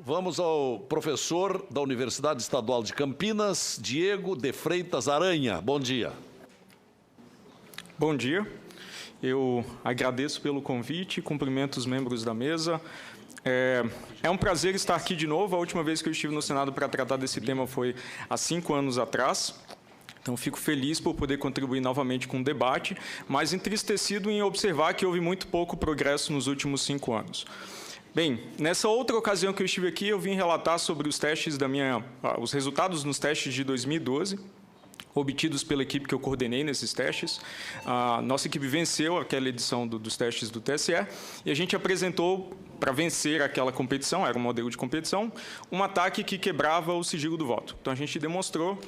Vamos ao professor da Universidade Estadual de Campinas, Diego de Freitas Aranha. Bom dia. Bom dia. Eu agradeço pelo convite, cumprimento os membros da mesa. É um prazer estar aqui de novo. A última vez que eu estive no Senado para tratar desse tema foi há 5 anos atrás. Então, fico feliz por poder contribuir novamente com o debate, mas entristecido em observar que houve muito pouco progresso nos últimos 5 anos. Bem, nessa outra ocasião que eu estive aqui, eu vim relatar sobre os testes os resultados nos testes de 2012, obtidos pela equipe que eu coordenei nesses testes. A nossa equipe venceu aquela edição dos testes do TSE e a gente apresentou, para vencer aquela competição, era um modelo de competição, um ataque que quebrava o sigilo do voto. Então, a gente demonstrou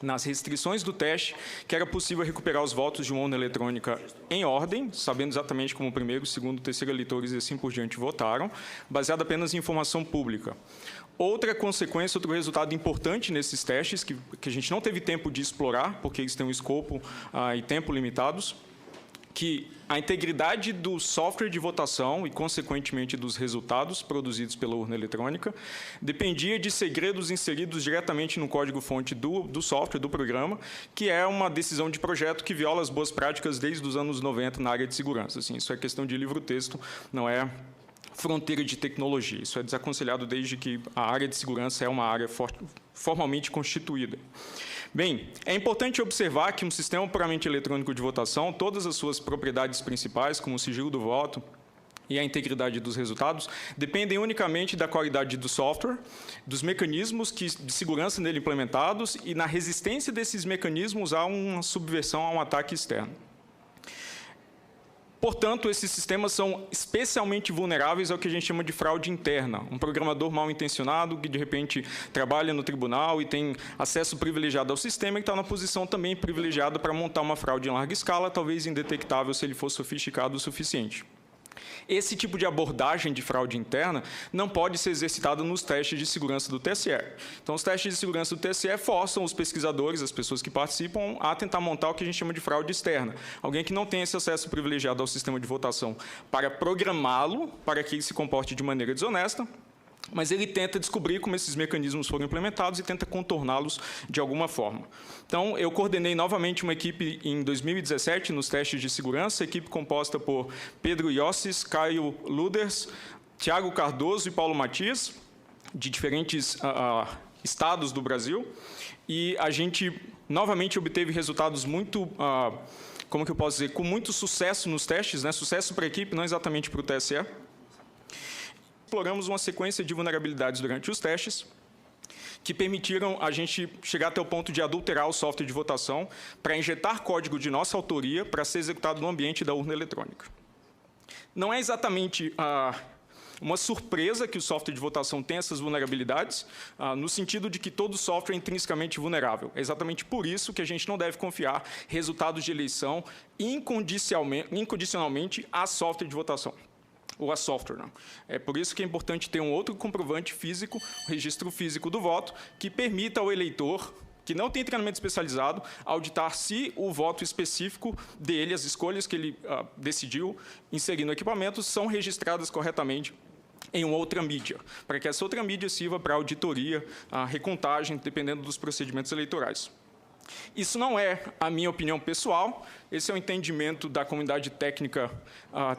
nas restrições do teste, que era possível recuperar os votos de uma urna eletrônica em ordem, sabendo exatamente como o primeiro, segundo, terceiro eleitores e assim por diante votaram, baseado apenas em informação pública. Outra consequência, outro resultado importante nesses testes, que a gente não teve tempo de explorar, porque eles têm um escopo e tempo limitados, que a integridade do software de votação e, consequentemente, dos resultados produzidos pela urna eletrônica dependia de segredos inseridos diretamente no código-fonte do software, do programa, que é uma decisão de projeto que viola as boas práticas desde os anos 90 na área de segurança. Assim, isso é questão de livro-texto, não é fronteira de tecnologia. Isso é desaconselhado desde que a área de segurança é uma área formalmente constituída. Bem, é importante observar que um sistema puramente eletrônico de votação, todas as suas propriedades principais, como o sigilo do voto e a integridade dos resultados, dependem unicamente da qualidade do software, dos mecanismos de segurança nele implementados e na resistência desses mecanismos a uma subversão, a um ataque externo. Portanto, esses sistemas são especialmente vulneráveis ao que a gente chama de fraude interna. Um programador mal intencionado que, de repente, trabalha no tribunal e tem acesso privilegiado ao sistema e está na posição também privilegiada para montar uma fraude em larga escala, talvez indetectável se ele for sofisticado o suficiente. Esse tipo de abordagem de fraude interna não pode ser exercitada nos testes de segurança do TSE. Então, os testes de segurança do TSE forçam os pesquisadores, as pessoas que participam, a tentar montar o que a gente chama de fraude externa. Alguém que não tem esse acesso privilegiado ao sistema de votação para programá-lo, para que ele se comporte de maneira desonesta, mas ele tenta descobrir como esses mecanismos foram implementados e tenta contorná-los de alguma forma. Então, eu coordenei novamente uma equipe em 2017 nos testes de segurança, equipe composta por Pedro Iossis, Caio Luders, Tiago Cardoso e Paulo Matias, de diferentes estados do Brasil, e a gente novamente obteve resultados muito, como que eu posso dizer, com muito sucesso nos testes, né? Sucesso para a equipe, não exatamente para o TSE. Exploramos uma sequência de vulnerabilidades durante os testes que permitiram a gente chegar até o ponto de adulterar o software de votação para injetar código de nossa autoria para ser executado no ambiente da urna eletrônica. Não é exatamente uma surpresa que o software de votação tem essas vulnerabilidades, no sentido de que todo software é intrinsecamente vulnerável. É exatamente por isso que a gente não deve confiar resultados de eleição incondicionalmente a software de votação. Ou a software. Não. É por isso que é importante ter um outro comprovante físico, o registro físico do voto, que permita ao eleitor, que não tem treinamento especializado, auditar se o voto específico dele, as escolhas que ele decidiu inserir no equipamento, são registradas corretamente em uma outra mídia, para que essa outra mídia sirva para auditoria, a recontagem, dependendo dos procedimentos eleitorais. Isso não é a minha opinião pessoal, esse é o entendimento da comunidade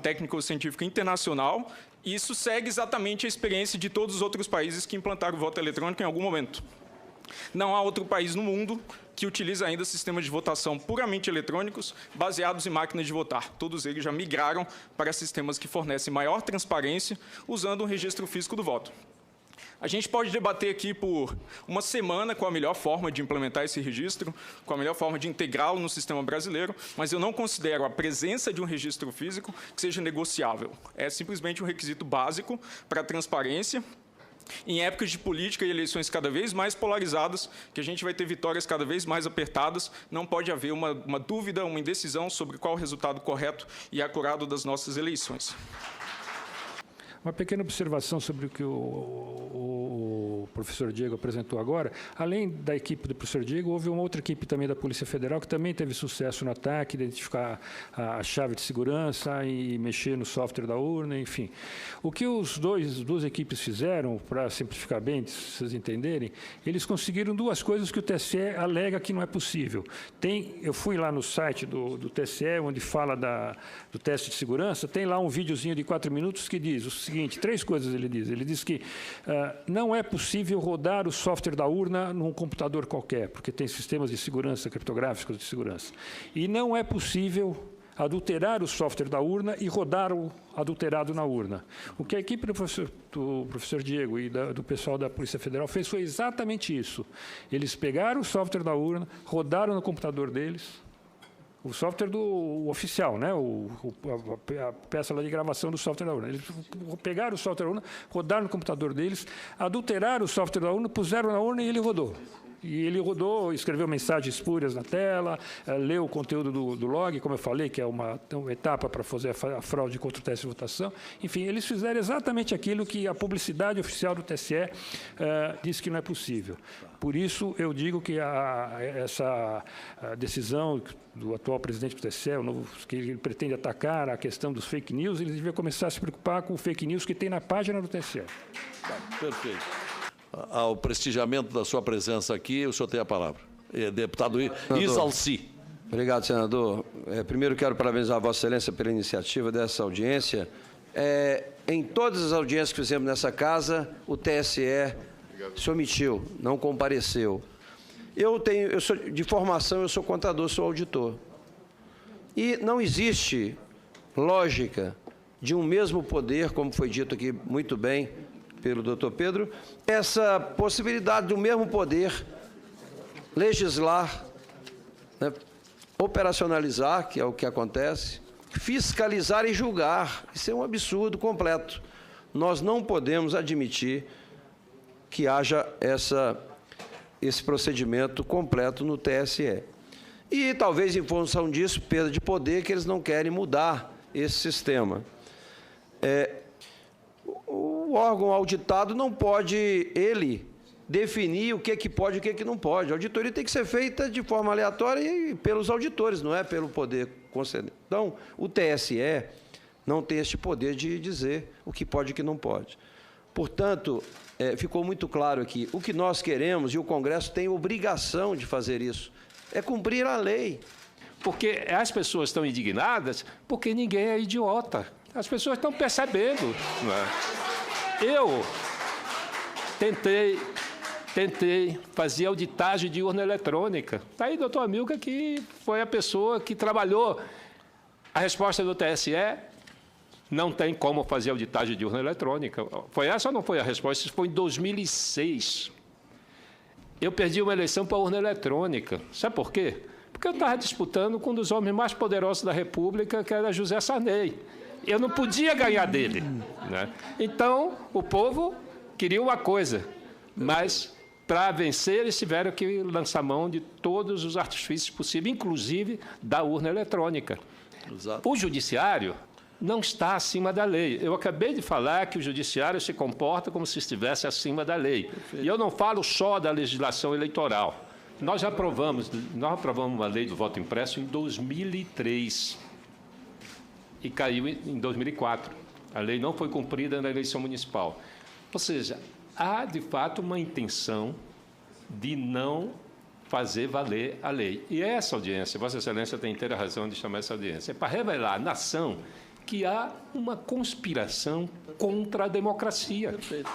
técnico-científica internacional, e isso segue exatamente a experiência de todos os outros países que implantaram o voto eletrônico em algum momento. Não há outro país no mundo que utiliza ainda sistemas de votação puramente eletrônicos, baseados em máquinas de votar. Todos eles já migraram para sistemas que fornecem maior transparência, usando um registro físico do voto. A gente pode debater aqui por uma semana qual a melhor forma de implementar esse registro, qual a melhor forma de integrá-lo no sistema brasileiro, mas eu não considero a presença de um registro físico que seja negociável. É simplesmente um requisito básico para a transparência. Em épocas de política e eleições cada vez mais polarizadas, que a gente vai ter vitórias cada vez mais apertadas, não pode haver uma dúvida, uma indecisão sobre qual o resultado correto e acurado das nossas eleições. Uma pequena observação sobre o que o professor Diego apresentou agora. Além da equipe do professor Diego, houve uma outra equipe também da Polícia Federal que também teve sucesso no ataque, identificar a chave de segurança e mexer no software da urna, enfim. O que as duas equipes fizeram, para simplificar bem, se vocês entenderem, eles conseguiram duas coisas que o TSE alega que não é possível. Eu fui lá no site do TSE, onde fala do teste de segurança, tem lá um videozinho de 4 minutos que diz o seguinte, 3 coisas ele diz. Ele diz que não é possível rodar o software da urna num computador qualquer, porque tem sistemas de segurança, criptográficos de segurança. E não é possível adulterar o software da urna e rodar o adulterado na urna. O que a equipe do professor Diego e do pessoal da Polícia Federal fez foi exatamente isso. Eles pegaram o software da urna, rodaram no computador deles, o software do oficial, né? A peça lá de gravação do software da urna. Eles pegaram o software da urna, rodaram no computador deles, adulteraram o software da urna, puseram na urna e ele rodou. E ele rodou, escreveu mensagens espúrias na tela, leu o conteúdo do log, como eu falei, que é uma etapa para fazer a fraude contra o teste de votação. Enfim, eles fizeram exatamente aquilo que a publicidade oficial do TSE disse que não é possível. Por isso, eu digo que essa decisão do atual presidente do TSE, que ele pretende atacar a questão dos fake news, ele devia começar a se preocupar com o fake news que tem na página do TSE. Perfeito. Ao prestigiamento da sua presença aqui, o senhor tem a palavra. Deputado Isalci. Obrigado, senador. Primeiro, quero parabenizar a Vossa Excelência pela iniciativa dessa audiência. Em todas as audiências que fizemos nessa casa, o TSE se omitiu, não compareceu. De formação, eu sou contador, sou auditor. E não existe lógica de um mesmo poder, como foi dito aqui muito bem pelo doutor Pedro, essa possibilidade do mesmo poder legislar, né, operacionalizar, que é o que acontece, fiscalizar e julgar. Isso é um absurdo completo. Nós não podemos admitir que haja esse procedimento completo no TSE. E talvez, em função disso, perda de poder, que eles não querem mudar esse sistema. O órgão auditado não pode, ele, definir o que pode e o que não pode. A auditoria tem que ser feita de forma aleatória e pelos auditores, não é pelo poder concedente. Então, o TSE não tem este poder de dizer o que pode e o que não pode. Portanto, ficou muito claro aqui, o que nós queremos, e o Congresso tem obrigação de fazer isso, é cumprir a lei. Porque as pessoas estão indignadas porque ninguém é idiota. As pessoas estão percebendo. Não é? Eu tentei fazer auditagem de urna eletrônica. Está aí, doutor Amilcar, que foi a pessoa que trabalhou. A resposta do TSE, não tem como fazer auditagem de urna eletrônica. Foi essa ou não foi a resposta? Isso foi em 2006. Eu perdi uma eleição para a urna eletrônica. Sabe por quê? Porque eu estava disputando com um dos homens mais poderosos da República, que era José Sarney. Eu não podia ganhar dele. Né? Então, o povo queria uma coisa, mas, para vencer, eles tiveram que lançar mão de todos os artifícios possíveis, inclusive da urna eletrônica. Exato. O judiciário não está acima da lei. Eu acabei de falar que o judiciário se comporta como se estivesse acima da lei. Perfeito. E eu não falo só da legislação eleitoral. Nós aprovamos uma lei do voto impresso em 2003. E caiu em 2004. A lei não foi cumprida na eleição municipal. Ou seja, há, de fato, uma intenção de não fazer valer a lei. E essa audiência, Vossa Excelência tem inteira razão de chamar essa audiência, é para revelar à nação que há uma conspiração contra a democracia. Perfeito.